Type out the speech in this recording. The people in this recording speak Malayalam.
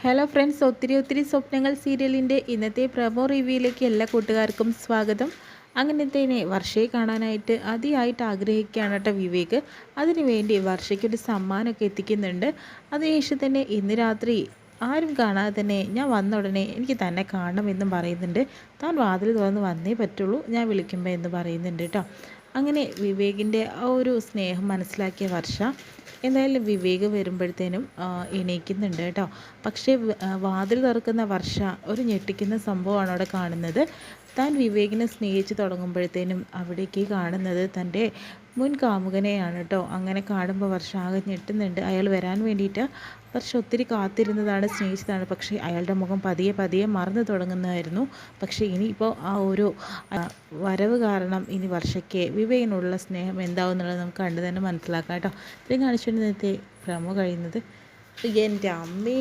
ഹലോ ഫ്രണ്ട്സ്, ഒത്തിരി ഒത്തിരി സ്വപ്നങ്ങൾ സീരിയലിൻ്റെ ഇന്നത്തെ പ്രമോ റിവ്യൂയിലേക്ക് എല്ലാ കൂട്ടുകാർക്കും സ്വാഗതം. അങ്ങനത്തേനെ വർഷയെ കാണാനായിട്ട് അതിയായിട്ട് ആഗ്രഹിക്കുകയാണ് കേട്ടോ വിവേക്. അതിനുവേണ്ടി വർഷയ്ക്കൊരു സമ്മാനമൊക്കെ എത്തിക്കുന്നുണ്ട്. അതിനുശേഷം തന്നെ ഇന്ന് രാത്രി ആരും കാണാതെ തന്നെ ഞാൻ വന്ന ഉടനെ എനിക്ക് തന്നെ കാണണമെന്നും പറയുന്നുണ്ട്. താൻ വാതിൽ തുറന്ന് വന്നേ പറ്റുള്ളൂ, ഞാൻ വിളിക്കുമ്പോൾ എന്ന് പറയുന്നുണ്ട് കേട്ടോ. അങ്ങനെ വിവേകിൻ്റെ ആ ഒരു സ്നേഹം മനസ്സിലാക്കിയ വർഷ എന്തായാലും വിവേക് വരുമ്പോഴത്തേനും എണീക്കുന്നുണ്ട് കേട്ടോ. പക്ഷേ വാതിൽ തുറക്കുന്ന വർഷ ഒരു ഞെട്ടിക്കുന്ന സംഭവമാണ് അവിടെ കാണുന്നത്. താൻ വിവേകിനെ സ്നേഹിച്ച് തുടങ്ങുമ്പോഴത്തേനും അവിടേക്ക് കാണുന്നത് തൻ്റെ മുൻ കാമുകനെയാണ് കേട്ടോ. അങ്ങനെ കാണുമ്പോൾ വർഷ ആകെ ഞെട്ടുന്നുണ്ട്. അയാൾ വരാൻ വേണ്ടിയിട്ട് വർഷ ഒത്തിരി കാത്തിരുന്നതാണ്, സ്നേഹിച്ചതാണ്. പക്ഷേ അയാളുടെ മുഖം പതിയെ പതിയെ മറന്നു തുടങ്ങുന്നതായിരുന്നു. പക്ഷേ ഇനിയിപ്പോൾ ആ ഒരു വരവ് കാരണം ഇനി വർഷയ്ക്ക് വിവേകിനുള്ള സ്നേഹം എന്താവും എന്നുള്ളത് നമുക്ക് കണ്ടു തന്നെ മനസ്സിലാക്കാം കേട്ടോ. ഇത്രയും കാണിച്ചുകൊണ്ട് നേരത്തെ പ്രമോ കഴിയുന്നത്. എൻ്റെ അമ്മേ